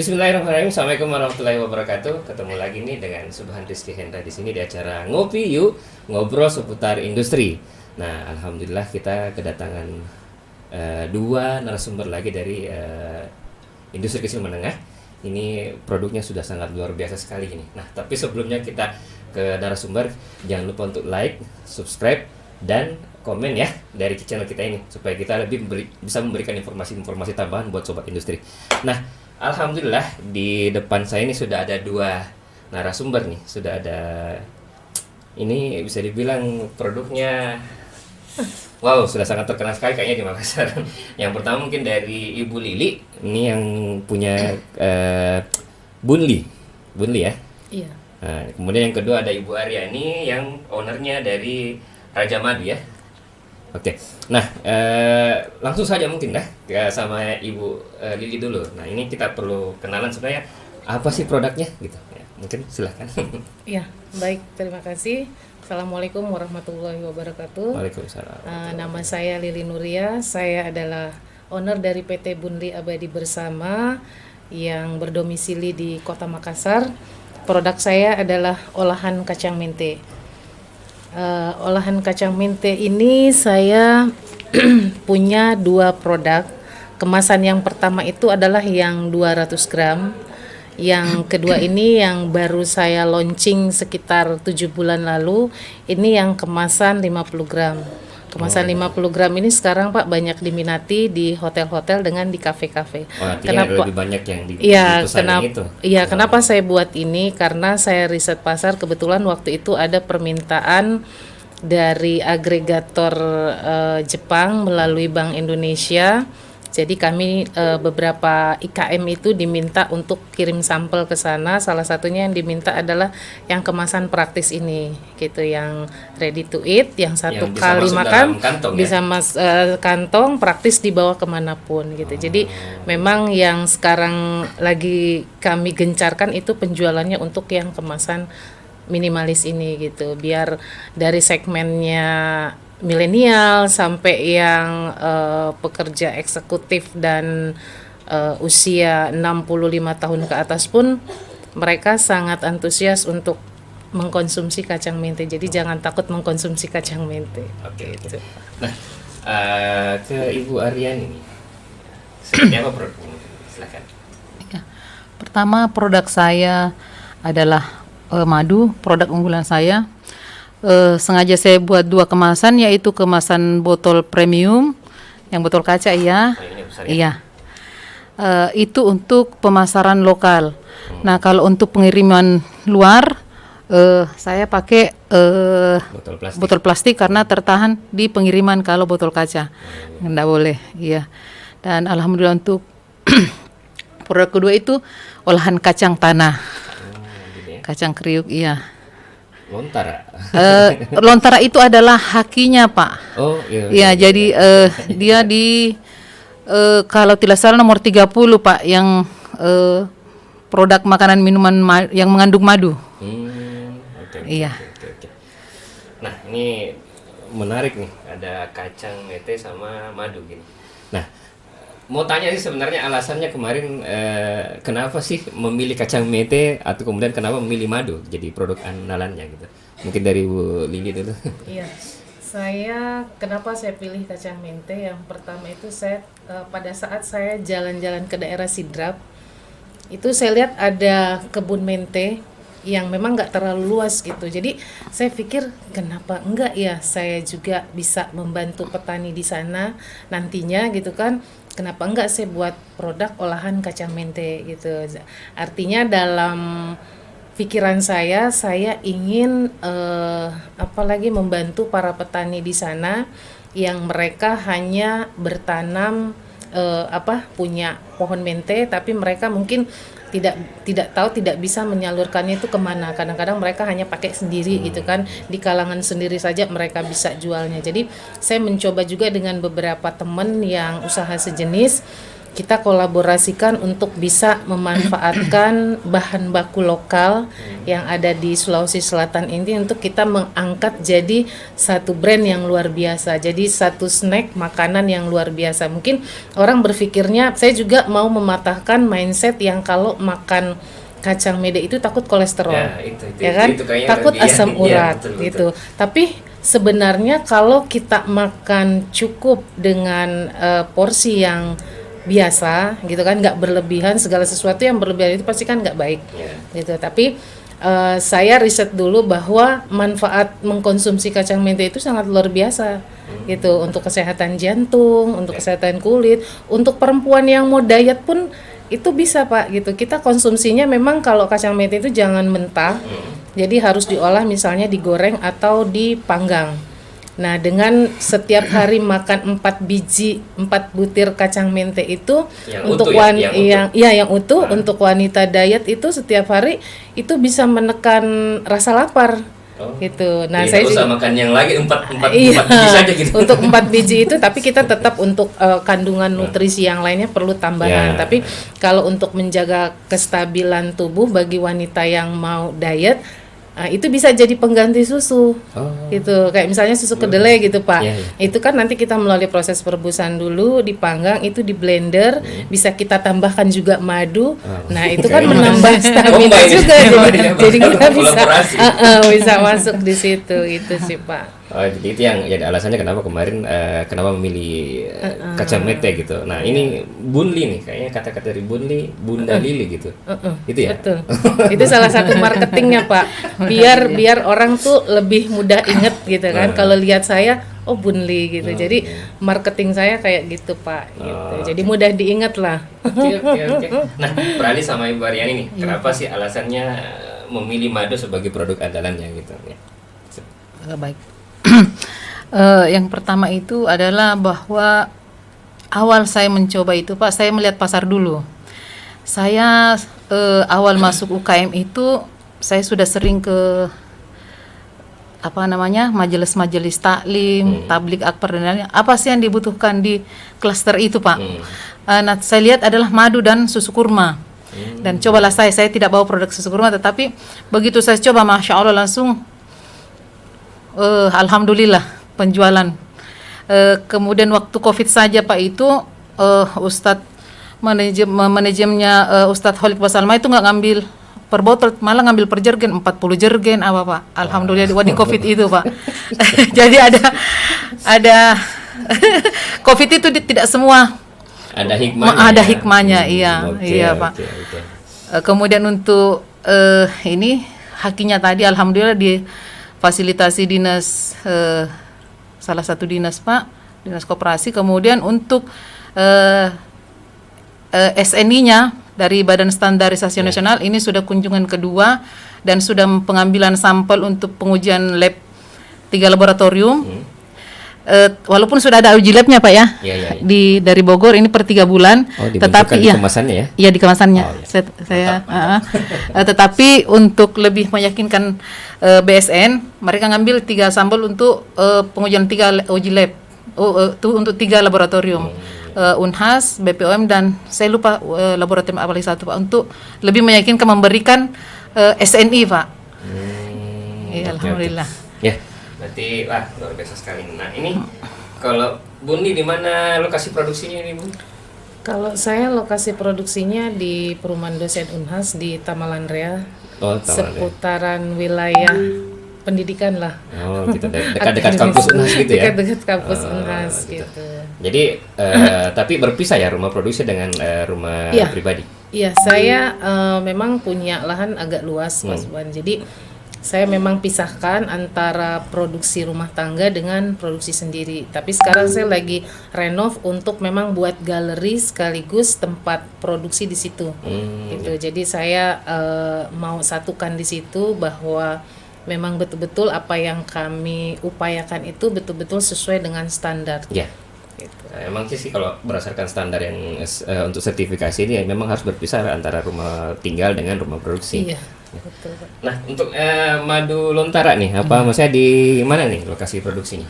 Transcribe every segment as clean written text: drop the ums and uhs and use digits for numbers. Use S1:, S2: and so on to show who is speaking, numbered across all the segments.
S1: Bismillahirrahmanirrahim. Assalamualaikum warahmatullahi wabarakatuh. Ketemu lagi nih dengan Subhan Rizky Hendra di sini di acara Ngopi Yuk, ngobrol seputar industri. Nah, alhamdulillah kita kedatangan dua narasumber lagi dari industri kecil menengah. Ini produknya sudah sangat luar biasa sekali ini. Nah, tapi sebelumnya kita ke narasumber, jangan lupa untuk like, subscribe, dan komen ya dari channel kita ini supaya kita lebih bisa memberikan informasi-informasi tambahan buat sobat industri. Nah, alhamdulillah di depan saya ini sudah ada dua narasumber nih. Sudah ada, ini bisa dibilang produknya wow, sudah sangat terkenal sekali kayaknya di Makassar. Yang pertama mungkin dari Ibu Lili, ini yang punya Bunli ya.
S2: Iya.
S1: Nah, kemudian yang kedua ada Ibu Aryani yang ownernya dari Raja Madu ya. Oke, nah langsung saja mungkin sama Ibu Lili dulu. Nah, ini kita perlu kenalan sebenarnya apa sih produknya gitu. Ya, mungkin silahkan.
S2: Iya, baik, terima kasih. Assalamualaikum warahmatullahi wabarakatuh.
S1: Waalaikumsalam.
S2: Nama saya Lili Nuria. Saya adalah owner dari PT Bunli Abadi Bersama yang berdomisili di Kota Makassar. Produk saya adalah olahan kacang mente. Olahan kacang mente ini saya punya dua produk. Kemasan yang pertama itu adalah yang 200 gram. Yang kedua ini yang baru saya launching sekitar 7 bulan lalu. Ini yang kemasan 50 gram. Kemasan 50 gram ini sekarang Pak banyak diminati di hotel-hotel dengan di kafe-kafe.
S1: Kenapa lebih banyak yang di
S2: kenapa
S1: itu?
S2: Iya, kenapa saya buat ini? Karena saya riset pasar, kebetulan waktu itu ada permintaan dari agregator Jepang melalui Bank Indonesia. Jadi kami beberapa IKM itu diminta untuk kirim sampel ke sana. Salah satunya yang diminta adalah yang kemasan praktis ini, gitu, yang ready to eat, yang satu
S1: yang
S2: kali makan
S1: kantong,
S2: bisa kantong, praktis dibawa kemanapun, gitu. Jadi memang yang sekarang lagi kami gencarkan itu penjualannya untuk yang kemasan minimalis ini, gitu. Biar dari segmennya milenial sampai yang pekerja eksekutif dan usia 65 tahun ke atas pun mereka sangat antusias untuk mengkonsumsi kacang mente. Jadi jangan takut mengkonsumsi kacang mente.
S1: Oke. Nah, ke Ibu Aryani nih. Seperti apa produknya? Silakan.
S3: Ya. Pertama, produk saya adalah madu, produk unggulan saya. Sengaja saya buat dua kemasan, yaitu kemasan botol premium yang botol kaca ya.
S1: Ini besar, ya?
S3: Iya. Itu untuk pemasaran lokal. Nah, kalau untuk pengiriman luar saya pakai botol plastik karena tertahan di pengiriman. Kalau botol kaca nggak boleh. Iya. Dan alhamdulillah untuk produk kedua itu olahan kacang tanah. Kacang kriuk, iya.
S1: Lontara.
S3: Lontara itu adalah hakinya, Pak.
S1: Oh,
S3: iya. Ya, jadi dia di kalau tidak salah nomor 30, Pak, yang produk makanan minuman yang mengandung madu.
S1: Okay. Nah, ini menarik nih, ada kacang mete sama madu gini. Nah, mau tanya sih sebenarnya alasannya kemarin kenapa sih memilih kacang mete atau kemudian kenapa memilih madu jadi produk andalannya gitu. Mungkin dari Bu Lili dulu.
S2: Iya. Kenapa saya pilih kacang mente? Yang pertama itu saya pada saat saya jalan-jalan ke daerah Sidrap, itu saya lihat ada kebun mente yang memang nggak terlalu luas gitu. Jadi saya pikir kenapa enggak ya saya juga bisa membantu petani di sana nantinya gitu kan. Kenapa enggak saya buat produk olahan kacang mente gitu. Artinya dalam pikiran saya ingin apalagi membantu para petani di sana yang mereka hanya bertanam punya pohon mente, tapi mereka mungkin tidak tahu, tidak bisa menyalurkannya itu kemana. Kadang-kadang mereka hanya pakai sendiri gitu kan, di kalangan sendiri saja mereka bisa jualnya. Jadi saya mencoba juga dengan beberapa teman yang usaha sejenis kita kolaborasikan untuk bisa memanfaatkan bahan baku lokal yang ada di Sulawesi Selatan ini untuk kita mengangkat jadi satu brand yang luar biasa, jadi satu snack makanan yang luar biasa. Mungkin orang berpikirnya, saya juga mau mematahkan mindset yang kalau makan kacang mede itu takut kolesterol, ya kan? Takut asam urat, gitu. Tapi sebenarnya kalau kita makan cukup dengan porsi yang biasa, gitu kan, nggak berlebihan, segala sesuatu yang berlebihan itu pasti kan nggak baik, gitu. Tapi saya riset dulu bahwa manfaat mengkonsumsi kacang mente itu sangat luar biasa, gitu, untuk kesehatan jantung, untuk kesehatan kulit, untuk perempuan yang mau diet pun itu bisa Pak, gitu. Kita konsumsinya memang kalau kacang mente itu jangan mentah, jadi harus diolah, misalnya digoreng atau dipanggang. Nah, dengan setiap hari makan 4 butir kacang mente itu yang untuk yang utuh untuk wanita diet itu setiap hari itu bisa menekan rasa lapar. Gitu. Nah, saya
S1: juga makan yang lagi 4 biji saja gitu.
S2: Untuk 4 biji itu, tapi kita tetap untuk kandungan nutrisi yang lainnya perlu tambahan. Tapi kalau untuk menjaga kestabilan tubuh bagi wanita yang mau diet, itu bisa jadi pengganti susu, gitu. Kayak misalnya susu kedelai gitu Pak. Itu kan nanti kita melalui proses perebusan dulu, dipanggang, itu di blender, bisa kita tambahkan juga madu. Nah itu kan menambah stamina juga, jadi kita bisa masuk di situ, itu sih Pak.
S1: Jadi itu yang jadi alasannya kenapa kemarin kenapa memilih kacang mete gitu. Nah ini Bunli nih, kayaknya kata-kata dari Bunli, Bunda Lili gitu. Itu ya.
S2: Betul. Itu salah satu marketingnya Pak. Biar orang tuh lebih mudah inget gitu kan. Kalau lihat saya, oh Bunli gitu. Jadi marketing saya kayak gitu Pak. Gitu. Jadi mudah diingat lah.
S1: Oke. Nah Prali sama Ibu Aryani nih, kenapa sih alasannya memilih madu sebagai produk andalannya gitu?
S3: Baik. Yang pertama itu adalah bahwa awal saya mencoba itu Pak, saya melihat pasar dulu. Saya awal masuk UKM itu saya sudah sering ke majelis-majelis taklim, tablik akbar dan lain-lain. Apa sih yang dibutuhkan di klaster itu Pak? Nah, saya lihat adalah madu dan susu kurma. Dan cobalah saya tidak bawa produk susu kurma, tetapi begitu saya coba, Masya Allah langsung alhamdulillah penjualan. Kemudian waktu Covid saja Pak itu Ustadz manajemennya Ustadz Khalid Wasalma itu nggak ngambil per botol, malah ngambil per jergen, 40 jergen apa Pak. Alhamdulillah di Covid itu Pak. Jadi ada Covid itu tidak semua
S1: ada hikmahnya.
S3: Ada hikmahnya, iya Pak. Kemudian untuk ini hakinya tadi alhamdulillah di fasilitasi dinas salah satu dinas Pak, dinas koperasi. Kemudian untuk SNI-nya dari Badan Standarisasi Nasional ini sudah kunjungan kedua dan sudah pengambilan sampel untuk pengujian lab 3 laboratorium. Walaupun sudah ada uji labnya Pak ya, dari Bogor ini per 3 bulan, tetapi
S1: di kemasannya ya?
S3: Iya di kemasannya. Tetapi untuk lebih meyakinkan BSN, mereka ngambil 3 sampel untuk pengujian 3 uji lab, untuk 3 laboratorium, Unhas, BPOM dan saya lupa laboratorium apa lagi satu Pak, untuk lebih meyakinkan memberikan SNI Pak. Alhamdulillah.
S1: Ya. Berarti luar biasa sekali. Nah ini kalau Bunli di mana lokasi produksinya ini Bu?
S2: Kalau saya lokasi produksinya di Perumahan Dosen Unhas di Tamalandrea, seputaran wilayah pendidikan lah.
S1: Gitu, dekat-dekat kampus Unhas gitu ya?
S2: Dekat-dekat kampus Unhas gitu.
S1: Jadi tapi berpisah ya rumah produksi dengan rumah pribadi? Iya,
S2: saya memang punya lahan agak luas Mas Buan. Jadi saya memang pisahkan antara produksi rumah tangga dengan produksi sendiri. Tapi sekarang saya lagi renov untuk memang buat galeri sekaligus tempat produksi di situ. Gitu. Jadi saya mau satukan di situ bahwa memang betul-betul apa yang kami upayakan itu betul-betul sesuai dengan standar.
S1: Gitu. Emang sih kalau berdasarkan standar yang untuk sertifikasi ini memang harus berpisah antara rumah tinggal dengan rumah produksi.
S2: Iya. Betul.
S1: Nah untuk madu lontara nih maksudnya di mana nih lokasi produksinya?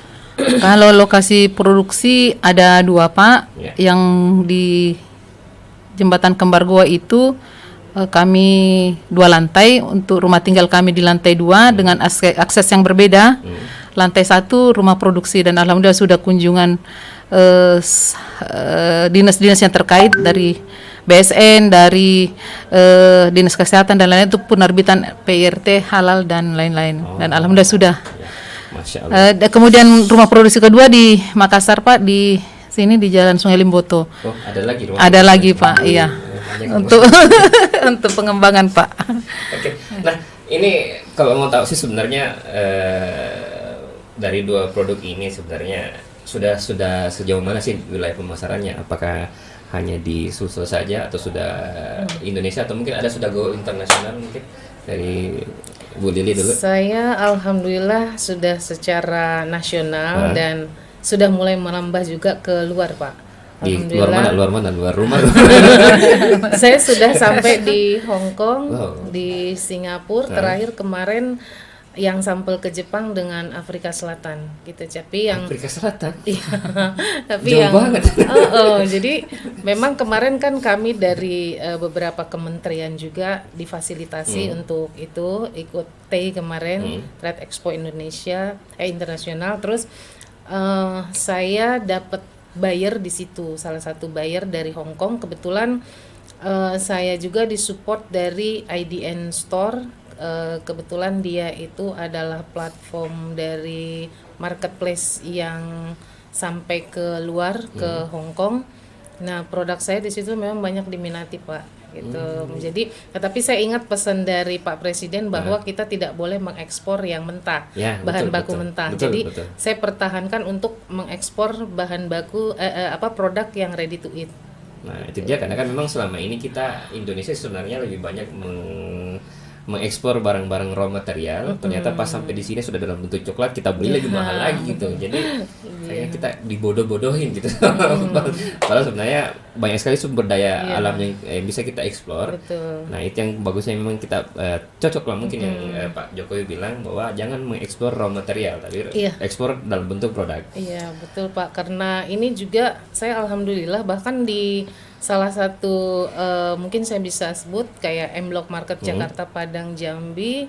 S3: Kalau lokasi produksi ada 2 Pak, yang di jembatan Kembar Goa itu kami 2 lantai, untuk rumah tinggal kami di lantai 2 dengan akses yang berbeda. Lantai 1 rumah produksi, dan alhamdulillah sudah kunjungan dinas-dinas yang terkait dari BSN, dari dinas kesehatan dan lain-lain, untuk penerbitan PIRT halal dan lain-lain. Dan alhamdulillah sudah.
S1: Masya Allah.
S3: Kemudian rumah produksi kedua di Makassar Pak, di sini di Jalan Sungai Limboto.
S1: Oh, ada lagi rumah.
S3: Ada lagi Pak, iya. Untuk untuk pengembangan Pak.
S1: Oke. Nah, ini kalau mau tahu sih sebenarnya dari 2 produk ini sebenarnya sudah sejauh mana sih wilayah pemasarannya? Apakah hanya di Sulsel saja atau sudah Indonesia, atau mungkin ada sudah go internasional mungkin dari Bu Lili dulu?
S2: Saya alhamdulillah sudah secara nasional dan sudah mulai merambah juga ke luar, Pak.
S1: Di luar mana? Luar rumah.
S2: Saya sudah sampai di Hong Kong, di Singapura, terakhir kemarin yang sampel ke Jepang dengan Afrika Selatan gitu. Tapi yang
S1: Afrika Selatan.
S2: Iya. Tapi
S1: Jauh
S2: yang
S1: banget.
S2: Jadi memang kemarin kan kami dari beberapa kementerian juga difasilitasi untuk itu, ikut TEI kemarin, Trade Expo Indonesia internasional. Terus saya dapat buyer di situ, salah satu buyer dari Hong Kong. Kebetulan saya juga disupport dari IDN Store. Kebetulan dia itu adalah platform dari marketplace yang sampai ke luar, ke Hong Kong. Nah, produk saya di situ memang banyak diminati, Pak. Gitu. Jadi, tapi saya ingat pesan dari Pak Presiden bahwa kita tidak boleh mengekspor yang mentah,
S1: Ya,
S2: bahan
S1: betul,
S2: baku
S1: betul.
S2: mentah.
S1: Betul,
S2: Jadi,
S1: betul.
S2: saya pertahankan untuk mengekspor bahan baku produk yang ready to eat.
S1: Nah, itu dia, karena kan memang selama ini kita Indonesia sebenarnya lebih banyak mengekspor barang-barang raw material. Ternyata pas sampai di sini sudah dalam bentuk coklat, kita beli lagi mahal lagi gitu. Jadi kayaknya kita dibodoh-bodohin gitu. Padahal sebenarnya banyak sekali sumber daya alam yang bisa kita eksplor.
S2: Betul.
S1: Nah, itu yang bagusnya memang kita cocok lah mungkin yang Pak Jokowi bilang bahwa jangan mengeksplor raw material, tapi ekspor dalam bentuk produk.
S2: Iya, betul Pak. Karena ini juga saya alhamdulillah bahkan di salah satu mungkin saya bisa sebut kayak M Block Market Jakarta, Padang, Jambi,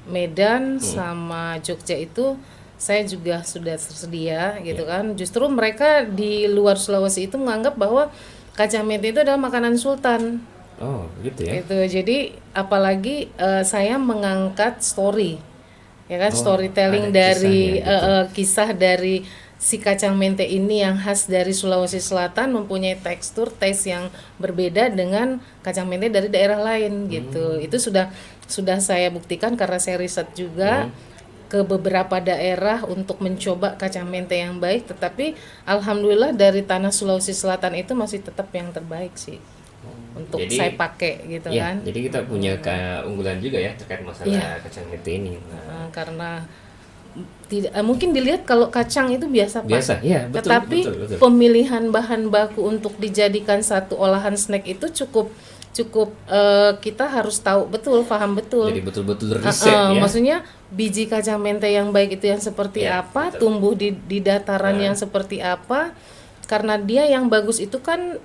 S2: Medan sama Jogja itu saya juga sudah tersedia gitu kan. Justru mereka di luar Sulawesi itu menganggap bahwa kacang mete itu adalah makanan sultan.
S1: Oh, gitu ya.
S2: Gitu. Jadi apalagi saya mengangkat story. Ya kan, storytelling dari kisah dari si kacang mente ini yang khas dari Sulawesi Selatan, mempunyai tekstur, taste yang berbeda dengan kacang mente dari daerah lain gitu. Itu sudah saya buktikan karena saya riset juga ke beberapa daerah untuk mencoba kacang mente yang baik, tetapi alhamdulillah dari tanah Sulawesi Selatan itu masih tetap yang terbaik sih. Untuk
S1: Jadi,
S2: saya pakai gitu kan.
S1: Jadi kita punya keunggulan juga ya terkait masalah kacang mete ini.
S2: Karena tidak mungkin dilihat kalau kacang itu biasa Pak.
S1: Biasa, ya, betul,
S2: Tetapi
S1: betul.
S2: pemilihan bahan baku untuk dijadikan satu olahan snack itu cukup kita harus tahu betul, paham betul.
S1: Jadi betul-betul riset ya.
S2: Maksudnya biji kacang mente yang baik itu yang seperti apa, tumbuh di dataran yang seperti apa. Karena dia yang bagus itu kan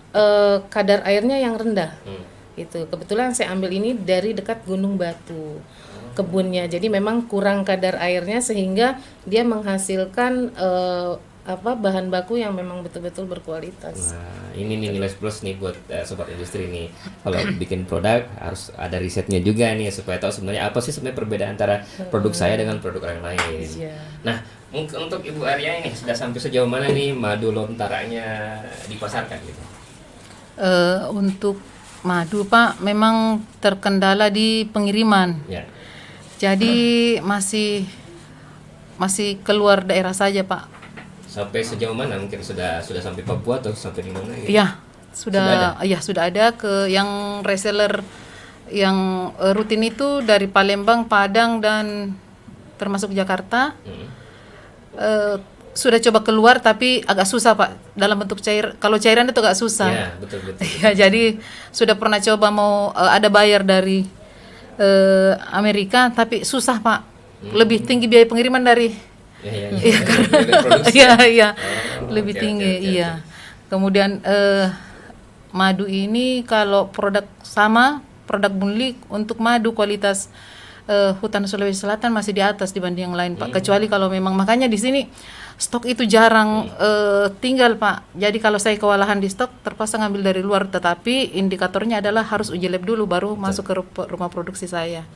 S2: kadar airnya yang rendah. Itu kebetulan saya ambil ini dari dekat Gunung Batu. Kebunnya, jadi memang kurang kadar airnya sehingga dia menghasilkan bahan baku yang memang betul-betul berkualitas.
S1: Nah, ini nih nilai plus nih buat sobat industri nih. Kalau bikin produk harus ada risetnya juga nih supaya tahu sebenarnya apa sih sebenarnya perbedaan antara produk saya dengan produk orang lain. Nah, mungkin untuk Ibu Arya ini sudah sampai sejauh mana nih madu lontaranya dipasarkan gitu?
S3: Untuk madu Pak memang terkendala di pengiriman.
S1: Ya.
S3: Jadi masih keluar daerah saja Pak.
S1: Sampai sejauh mana? Mungkin sudah sampai Papua atau sampai di mana gitu?
S3: Iya, sudah ada ke yang reseller yang rutin itu dari Palembang, Padang dan termasuk Jakarta. Sudah coba keluar tapi agak susah Pak dalam bentuk cair. Kalau cairan itu agak susah.
S1: Ya, betul.
S3: Ya, jadi sudah pernah coba mau ada buyer dari Amerika tapi susah Pak. Lebih tinggi biaya pengiriman dari
S1: Karena
S3: lebih tinggi. Kemudian madu ini kalau produk Bunlik untuk madu kualitas hutan Sulawesi Selatan masih di atas dibanding yang lain, Pak. Kecuali kalau memang, makanya di sini stok itu jarang tinggal, Pak. Jadi kalau saya kewalahan di stok, terpaksa ngambil dari luar. Tetapi indikatornya adalah harus uji lab dulu, baru masuk ke rumah produksi saya.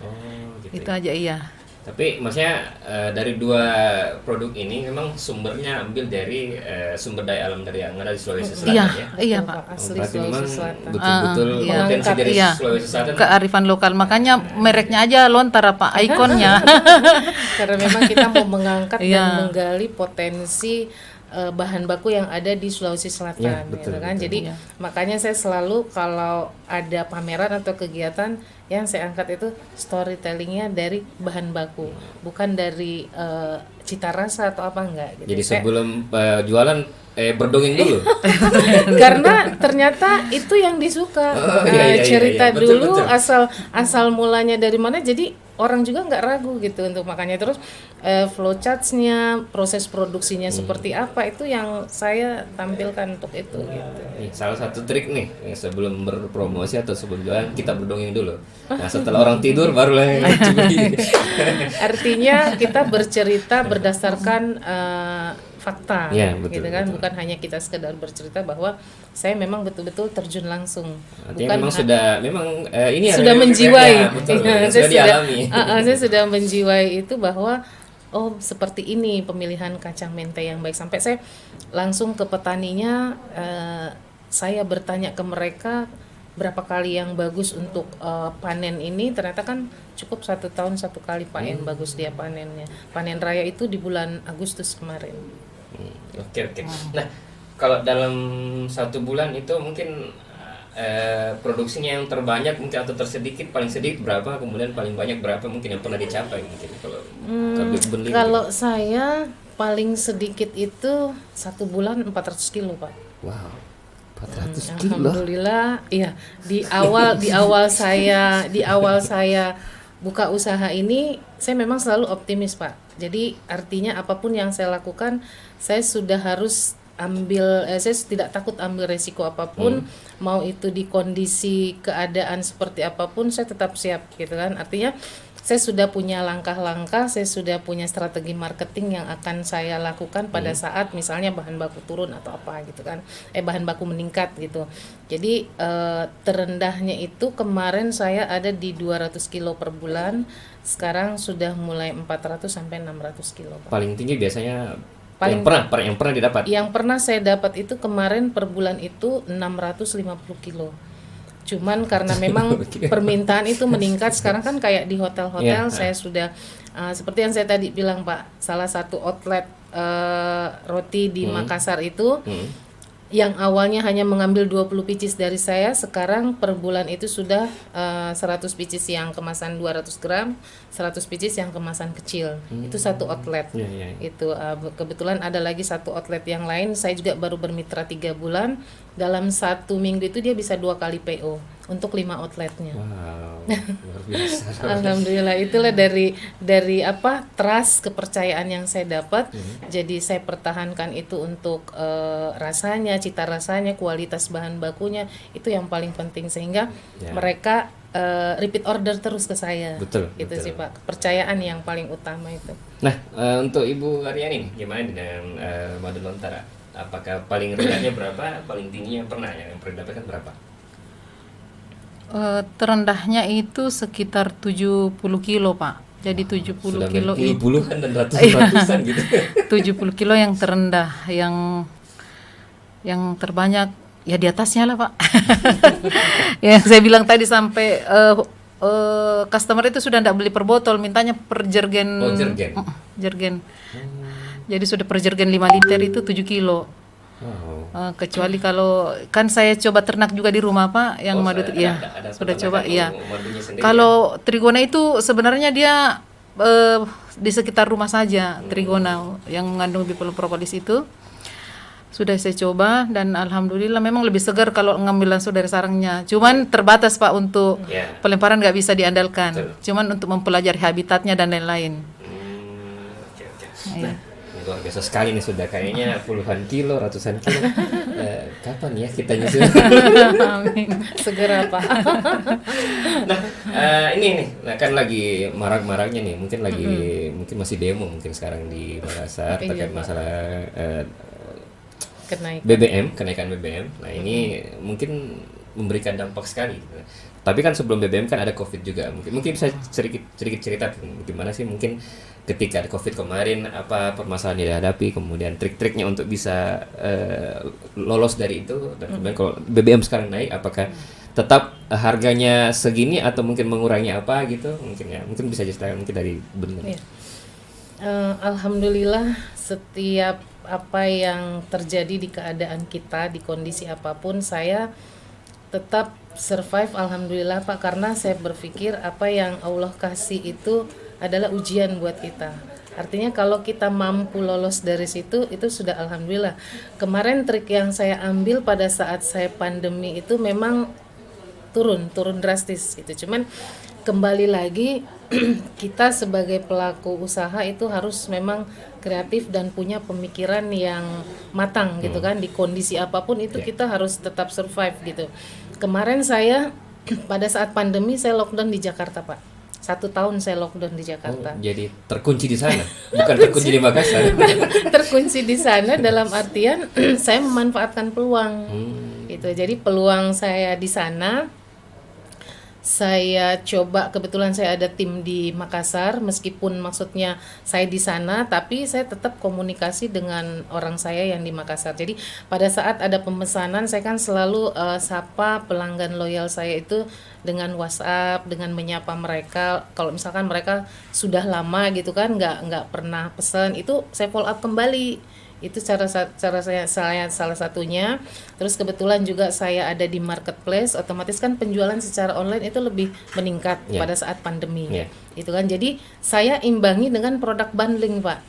S1: Gitu
S3: Itu aja, iya.
S1: Tapi maksudnya dari 2 produk ini memang sumbernya ambil dari sumber daya alam dari yang ada di Sulawesi Selatan
S3: Iya,
S1: ya?
S3: iya,
S2: Betul,
S3: Pak.
S2: Asli
S1: Berarti memang
S2: Sulawesi Selatan.
S1: betul-betul
S3: iya.
S1: potensi dari
S3: Iya.
S1: Sulawesi Selatan.
S3: Kearifan lokal, makanya mereknya aja lontar, Pak, ikonnya.
S2: Karena memang kita mau mengangkat
S3: Iya.
S2: dan menggali potensi bahan baku yang ada di Sulawesi Selatan,
S1: Ya, betul,
S2: gitu kan.
S1: betul.
S2: Jadi
S3: Iya.
S2: makanya saya selalu kalau ada pameran atau kegiatan yang saya angkat itu storytellingnya dari bahan baku, bukan dari cita rasa atau apa enggak. Gitu.
S1: Jadi
S2: Saya-
S1: sebelum jualan berdongeng dulu.
S2: karena ternyata itu yang disuka.
S1: Iya, iya,
S2: Cerita
S1: iya. Betul,
S2: dulu
S1: betul.
S2: asal mulanya dari mana, jadi orang juga nggak ragu gitu untuk makanya. Terus flowcharts-nya, proses produksinya seperti apa, itu yang saya tampilkan untuk itu gitu.
S1: Nih, salah satu trik nih sebelum berpromosi atau sebelum jualan kita berdongeng dulu. Nah setelah orang tidur barulah yang
S2: Artinya kita bercerita berdasarkan fakta,
S1: Ya, betul,
S2: gitu kan,
S1: betul.
S2: bukan hanya kita sekedar bercerita bahwa saya memang betul-betul terjun langsung,
S1: Artinya memang
S2: ha-
S1: sudah memang ini ya,
S2: sudah
S1: memang-
S2: menjiwai.
S1: ya, betul,
S2: Iya,
S1: sudah dialami.
S2: Saya sudah menjiwai itu bahwa oh seperti ini pemilihan kacang mente yang baik, sampai saya langsung ke petaninya, saya bertanya ke mereka berapa kali yang bagus untuk panen ini. Ternyata kan cukup 1 tahun 1 kali Pak yang bagus dia panennya. Panen raya itu di bulan Agustus kemarin.
S1: Oke. Nah kalau dalam 1 bulan itu mungkin produksinya yang terbanyak mungkin atau tersedikit, paling sedikit berapa, kemudian paling banyak berapa mungkin yang pernah dicapai mungkin kalau beli
S2: Kalau saya paling sedikit itu 1 bulan 400 kilo Pak.
S1: wow 400 kilo.
S2: Alhamdulillah, iya. Di awal saya buka usaha ini, saya memang selalu optimis, Pak. Jadi artinya apapun yang saya lakukan, saya sudah harus saya tidak takut ambil resiko apapun, mau itu di kondisi keadaan seperti apapun, saya tetap siap, gitu kan. Artinya saya sudah punya langkah-langkah, saya sudah punya strategi marketing yang akan saya lakukan pada saat misalnya bahan baku turun atau apa gitu kan, bahan baku meningkat gitu. Jadi terendahnya itu kemarin saya ada di 200 kilo per bulan, sekarang sudah mulai 400 sampai 600 kilo Pak.
S1: Paling tinggi biasanya
S2: Paling-
S1: yang pernah didapat.
S2: Yang pernah saya dapat itu kemarin per bulan itu 650 kilo. Cuman karena memang permintaan itu meningkat, sekarang kan kayak di hotel-hotel,
S1: Ya.
S2: saya sudah seperti yang saya tadi bilang Pak, salah satu outlet roti di Makassar itu yang awalnya hanya mengambil 20 pieces dari saya, sekarang per bulan itu sudah 100 pieces yang kemasan 200 gram, 100 pieces yang kemasan kecil. Itu satu outlet.
S1: Iya, iya.
S2: Itu kebetulan ada lagi satu outlet yang lain, saya juga baru bermitra 3 bulan. Dalam 1 minggu itu dia bisa 2 kali PO untuk 5 outletnya.
S1: Wow, luar biasa.
S2: Alhamdulillah, itulah dari trust, kepercayaan yang saya dapat. Jadi saya pertahankan itu untuk rasanya, cita rasanya, kualitas bahan bakunya, itu yang paling penting sehingga
S1: Ya.
S2: mereka repeat order terus ke saya.
S1: Betul,
S2: Itu
S1: betul.
S2: sih Pak, kepercayaan yang paling utama itu.
S1: Nah, untuk Ibu Aryani nih, gimana dengan madu lontara? Apakah paling rendahnya berapa, paling tingginya pernah yang pernah dapatkan berapa?
S3: Terendahnya itu sekitar 70 kilo, Pak. Jadi 70
S1: Sudah
S3: kilo
S1: main
S3: itu
S1: puluhan dan ratusan gitu.
S3: 70 kilo yang terendah, yang terbanyak ya di atasnya lah, Pak. Yang saya bilang tadi sampai customer itu sudah tidak beli per botol, mintanya per jergen.
S1: Oh, jergen.
S3: Jergen. Jadi sudah per jergen 5 liter itu 7 kilo.
S1: Wow.
S3: Kecuali kalau kan saya coba ternak juga di rumah, Pak, yang
S1: Oh,
S3: madu
S1: ada-
S3: ya
S1: ada
S3: sudah
S1: peternakan
S3: coba iya.
S1: madunya sendiri
S3: Kalau trigona itu sebenarnya dia di sekitar rumah saja, trigona yang mengandung bipolpropolis itu sudah saya coba dan alhamdulillah memang lebih segar kalau ngambil langsung dari sarangnya. Cuman terbatas, Pak, untuk
S1: Ya.
S3: pelemparan nggak bisa diandalkan.
S1: Betul.
S3: Cuman untuk mempelajari habitatnya dan lain-lain.
S1: Oke.
S3: Iya.
S1: luar biasa sekali nih, sudah kayaknya puluhan kilo, ratusan kilo. Kapan ya kita nyusul?
S3: Amin.
S2: Segera Pak.
S1: Nah, ini nih, nah kan lagi marak-maraknya nih, mungkin mungkin masih demo mungkin sekarang di Makassar
S2: Iya,
S1: terkait
S2: Pak.
S1: masalah
S2: Kenaikan.
S1: kenaikan BBM. Nah, ini mungkin memberikan dampak sekali. Tapi kan sebelum BBM kan ada COVID juga. Mungkin bisa sedikit cerita gimana sih mungkin ketika ada COVID kemarin, apa permasalahan yang dihadapi, kemudian trik-triknya untuk bisa lolos dari itu, dan kemudian kalau BBM sekarang naik, apakah tetap harganya segini atau mungkin mengurangi apa gitu, mungkin bisa ceritakan mungkin dari Benar.
S2: Iya. Alhamdulillah, setiap apa yang terjadi di keadaan kita, di kondisi apapun, saya tetap survive, alhamdulillah Pak, karena saya berpikir apa yang Allah kasih itu adalah ujian buat kita. Artinya kalau kita mampu lolos dari situ, itu sudah alhamdulillah. Kemarin trik yang saya ambil pada saat saya pandemi itu memang turun drastis itu. Cuman kembali lagi kita sebagai pelaku usaha itu harus memang kreatif dan punya pemikiran yang matang gitu kan, di kondisi apapun itu kita harus tetap survive gitu. Kemarin saya pada saat pandemi saya lockdown di Jakarta Pak, 1 tahun saya lockdown di Jakarta.
S1: Jadi terkunci di sana, bukan terkunci di Makassar.
S2: Terkunci di sana dalam artian saya memanfaatkan peluang gitu. Jadi peluang saya di sana, saya coba, kebetulan saya ada tim di Makassar, meskipun maksudnya saya di sana, tapi saya tetap komunikasi dengan orang saya yang di Makassar. Jadi pada saat ada pemesanan, saya kan selalu sapa pelanggan loyal saya itu dengan WhatsApp, dengan menyapa mereka. Kalau misalkan mereka sudah lama gitu kan, nggak pernah pesan, itu saya follow up kembali. Itu cara saya salah satunya. Terus kebetulan juga saya ada di marketplace, otomatis kan penjualan secara online itu lebih meningkat pada saat pandemi. Itu kan, jadi saya imbangi dengan produk bundling Pak.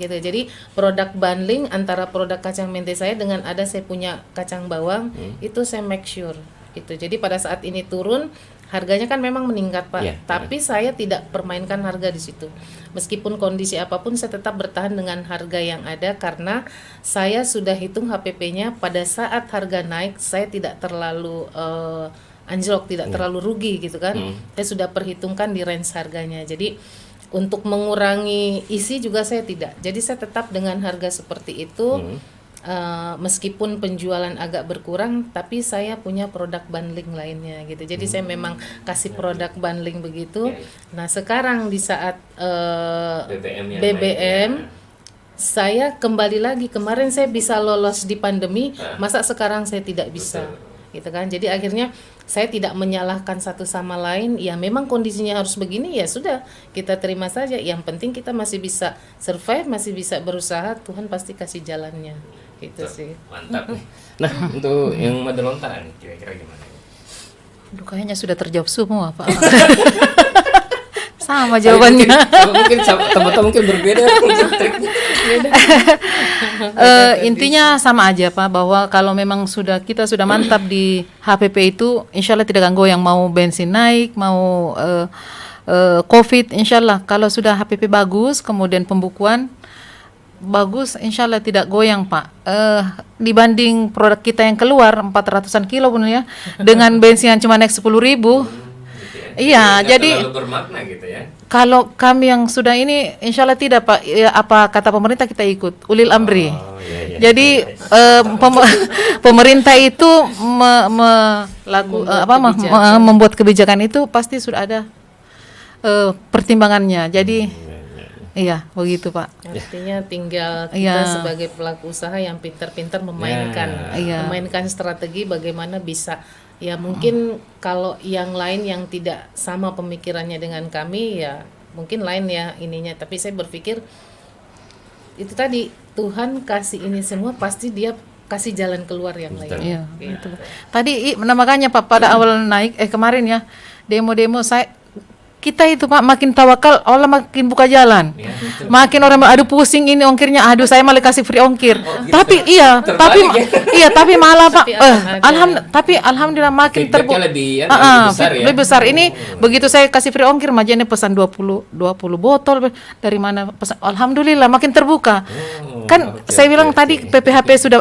S2: Gitu. Jadi produk bundling antara produk kacang mente saya dengan saya punya kacang bawang, itu saya make sure gitu. Jadi pada saat ini turun, harganya kan memang meningkat Pak, tapi saya tidak permainkan harga di situ. Meskipun kondisi apapun, saya tetap bertahan dengan harga yang ada, karena saya sudah hitung HPP-nya. Pada saat harga naik, saya tidak terlalu anjlok, tidak terlalu rugi gitu kan. Saya sudah perhitungkan di range harganya. Jadi untuk mengurangi isi juga saya tidak. Jadi saya tetap dengan harga seperti itu. Meskipun penjualan agak berkurang, tapi saya punya produk bundling lainnya gitu. Jadi saya memang kasih produk bundling begitu. Nah sekarang di saat BBM saya kembali lagi, kemarin saya bisa lolos di pandemi, masa sekarang saya tidak bisa gitu kan. Jadi akhirnya saya tidak menyalahkan satu sama lain. Ya memang kondisinya harus begini, ya sudah kita terima saja. Yang penting kita masih bisa survive, masih bisa berusaha, Tuhan pasti kasih jalannya. Gitu sih.
S1: Mantap nih. Nah, untuk yang Madelonta nih kira-kira gimana?
S3: Aduh, kayaknya sudah terjawab semua Pak. Sama jawabannya.
S1: Mungkin teman-teman mungkin berbeda.
S3: Intinya sama aja Pak, bahwa kalau memang kita sudah mantap di HPP itu, insya Allah tidak akan goyang, mau bensin naik, mau COVID, insya Allah kalau sudah HPP bagus, kemudian pembukuan bagus, insya Allah tidak goyang Pak. Dibanding produk kita yang keluar 400-an kilo pun ya, dengan bensin yang cuma naik 10.000. Iya, jadi
S1: terlalu bermakna gitu ya.
S3: Kalau kami yang sudah ini, insya Allah tidak Pak. Ya, apa kata pemerintah kita ikut, ulil amri. Jadi pemerintah itu membuat kebijakan itu pasti sudah ada pertimbangannya. Jadi iya, begitu Pak.
S2: Artinya tinggal kita sebagai pelaku usaha yang pintar-pintar memainkan strategi bagaimana bisa. Ya mungkin kalau yang lain yang tidak sama pemikirannya dengan kami, ya mungkin lain ya ininya. Tapi saya berpikir itu tadi, Tuhan kasih ini semua, pasti Dia kasih jalan keluar yang lain.
S3: Iya, gitu. Tadi makanya Pak pada awal naik kemarin ya demo-demo, saya kita itu Pak makin tawakal, Allah makin buka jalan.
S1: Ya, betul.
S3: Makin orang aduh pusing ini ongkirnya, aduh saya malah kasih free ongkir.
S1: gitu.
S3: Tapi tapi malah Pak,
S2: Tapi akan ada.
S3: tapi alhamdulillah makin
S1: Feedbacknya lebih besar ya.
S3: lebih besar. Ini begitu saya kasih free ongkir, majanya pesan 20 botol dari mana pesan. Alhamdulillah makin terbuka. Kan
S1: oke,
S3: saya
S1: oke,
S3: bilang
S1: oke.
S3: tadi PPHP sudah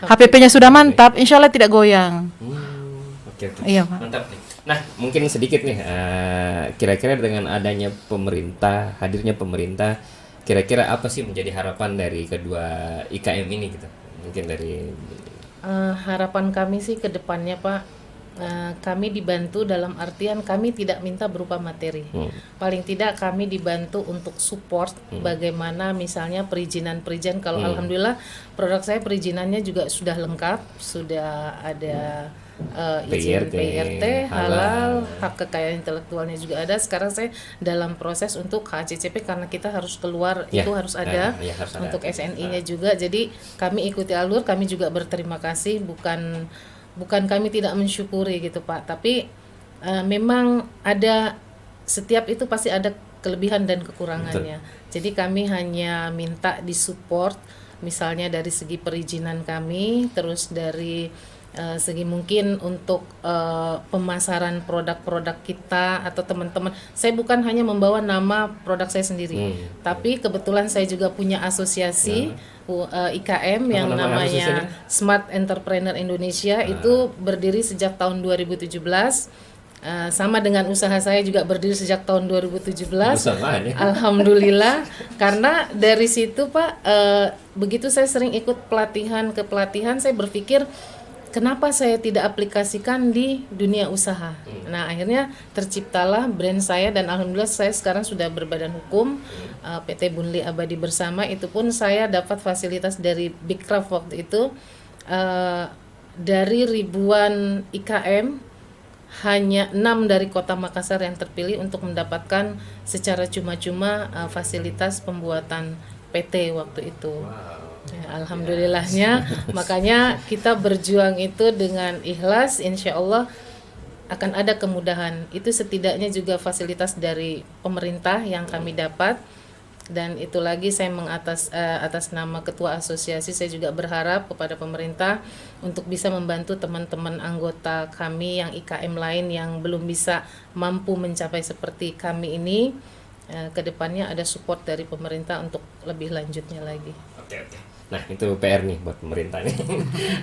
S3: HPP-nya sudah mantap, insya Allah tidak goyang.
S1: Oke, oke.
S3: Iya, Pak.
S1: Mantap nih. Nah, mungkin sedikit nih, kira-kira dengan adanya pemerintah, hadirnya pemerintah, kira-kira apa sih menjadi harapan dari kedua IKM ini gitu? Mungkin dari
S2: Harapan kami sih ke depannya Pak, kami dibantu dalam artian kami tidak minta berupa materi. Paling tidak kami dibantu untuk support bagaimana misalnya perizinan-perizinan. Kalau alhamdulillah produk saya perizinannya juga sudah lengkap, sudah ada izin PRT, halal, hak kekayaan intelektualnya juga ada. Sekarang saya dalam proses untuk HACCP karena kita harus keluar,
S1: Ya,
S2: itu harus ada
S1: harus ada.
S2: untuk SNI-nya juga. Jadi kami ikuti alur, kami juga berterima kasih, bukan kami tidak mensyukuri gitu Pak, tapi memang ada, setiap itu pasti ada kelebihan dan kekurangannya. Jadi kami hanya minta disupport misalnya dari segi perizinan kami, terus dari segi mungkin untuk pemasaran produk-produk kita atau teman-teman. Saya bukan hanya membawa nama produk saya sendiri, tapi kebetulan saya juga punya asosiasi IKM yang
S1: nama
S2: namanya Smart Entrepreneur Indonesia. Itu berdiri sejak tahun 2017. Sama dengan usaha saya juga berdiri sejak tahun 2017.
S1: Bersamaan ya.
S2: Alhamdulillah, karena dari situ Pak, begitu saya sering ikut pelatihan ke pelatihan, saya berpikir kenapa saya tidak aplikasikan di dunia usaha. Nah akhirnya terciptalah brand saya, dan alhamdulillah saya sekarang sudah berbadan hukum, PT Bunli Abadi Bersama. Itu pun saya dapat fasilitas dari Big Craft waktu itu, dari ribuan IKM hanya 6 dari Kota Makassar yang terpilih untuk mendapatkan secara cuma-cuma fasilitas pembuatan PT waktu itu. Ya, alhamdulillahnya, makanya kita berjuang itu dengan ikhlas, insya Allah akan ada kemudahan. Itu setidaknya juga fasilitas dari pemerintah yang kami dapat. Dan itu lagi saya atas nama Ketua Asosiasi, saya juga berharap kepada pemerintah untuk bisa membantu teman-teman anggota kami yang IKM lain yang belum bisa mampu mencapai seperti kami ini. Kedepannya ada support dari pemerintah untuk lebih lanjutnya lagi.
S1: Oke. Nah itu PR nih buat pemerintah nih.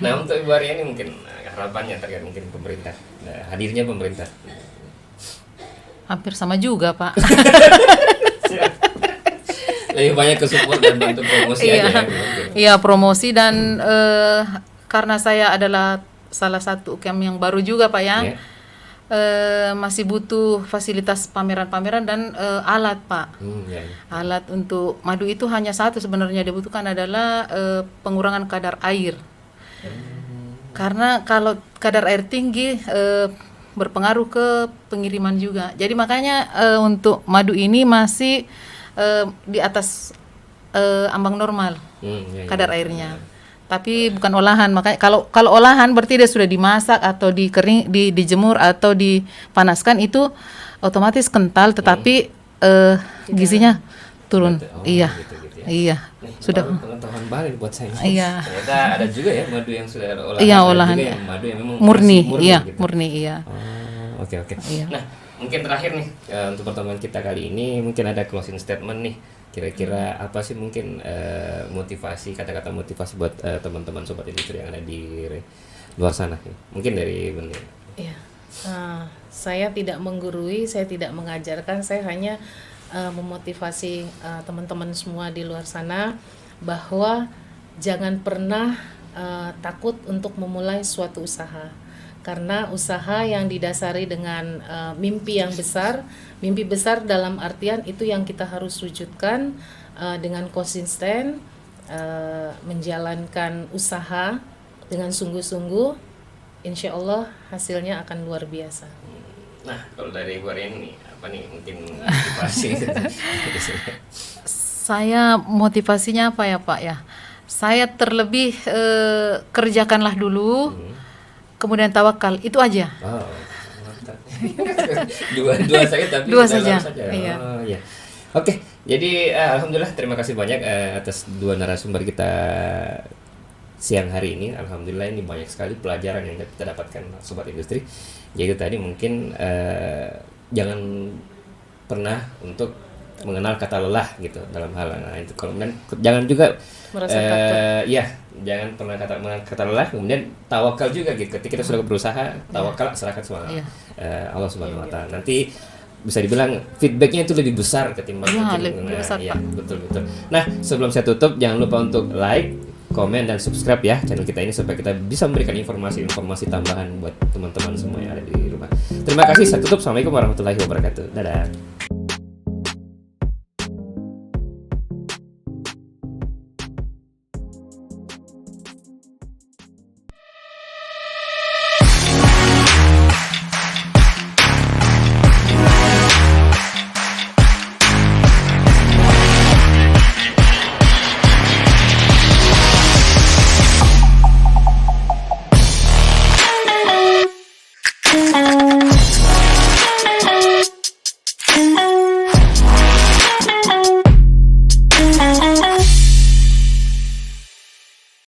S1: Nah untuk Ibu Aryani mungkin harapannya terkait mungkin pemerintah, hadirnya pemerintah.
S3: Hampir sama juga Pak.
S1: Lebih banyak ke support dan bantu promosi aja ya.
S3: Iya, promosi dan karena saya adalah salah satu UKM yang baru juga Pak ya.
S1: Ya.
S3: Masih butuh fasilitas pameran-pameran dan alat Pak.
S1: Ya.
S3: Alat untuk madu itu hanya satu sebenarnya dibutuhkan adalah pengurangan kadar air. Karena kalau kadar air tinggi berpengaruh ke pengiriman juga. Jadi makanya untuk madu ini masih di atas ambang normal kadar airnya. Tapi bukan olahan, makanya kalau olahan berarti dia sudah dimasak atau dijemur atau dipanaskan, itu otomatis kental, tetapi gizinya turun. Iya,
S1: gitu ya.
S3: iya, sudah.
S1: Pengetahuan baru buat saya.
S3: Iya.
S1: Ternyata ada juga ya madu yang sudah olahan.
S3: Iya,
S1: ada
S3: olahan.
S1: juga yang madu yang memang
S3: Murni,
S1: masih
S3: iya,
S1: gitu.
S3: murni, iya.
S1: Oh, oke.
S3: Iya.
S1: Nah, mungkin terakhir nih untuk pertemuan kita kali ini mungkin ada closing statement nih. Kira-kira apa sih mungkin motivasi, kata-kata motivasi buat teman-teman sobat industri yang ada di luar sana? Mungkin dari Bunli.
S2: Iya. Saya tidak menggurui, saya tidak mengajarkan, saya hanya memotivasi teman-teman semua di luar sana bahwa jangan pernah takut untuk memulai suatu usaha. Karena usaha yang didasari dengan mimpi yang besar, mimpi besar dalam artian itu yang kita harus wujudkan dengan konsisten, menjalankan usaha dengan sungguh-sungguh, insya Allah hasilnya akan luar biasa.
S1: Nah, kalau dari Ibu Aryani nih, apa nih mungkin motivasi?
S3: Saya motivasinya apa ya Pak ya? Saya terlebih kerjakanlah dulu, kemudian tawakal, itu aja.
S1: Oh, mantap. Dua saja tapi
S3: Dua
S1: dalam
S3: saja, iya.
S1: Oh, iya. Oke, jadi alhamdulillah terima kasih banyak atas dua narasumber kita siang hari ini. Alhamdulillah ini banyak sekali pelajaran yang kita dapatkan sobat industri. Jadi tadi mungkin jangan pernah untuk mengenal kata lelah gitu dalam hal itu. Kemudian jangan juga
S2: Merasa takut.
S1: ya jangan pernah kata lelah. Kemudian tawakal juga gitu. Ketika kita sudah berusaha, tawakal serahkan semua
S3: Iya.
S1: Allah Subhanahu Wa Taala. Nanti bisa dibilang feedbacknya itu lebih besar ketimbang
S3: Iya,
S1: kucing.
S3: lebih besar,
S1: Ya,
S3: Pak.
S1: betul. Nah, sebelum saya tutup, jangan lupa untuk like, komen, dan subscribe ya channel kita ini supaya kita bisa memberikan informasi-informasi tambahan buat teman-teman semua yang ada di rumah. Terima kasih. Saya tutup. Assalamualaikum warahmatullahi wabarakatuh. Dadah.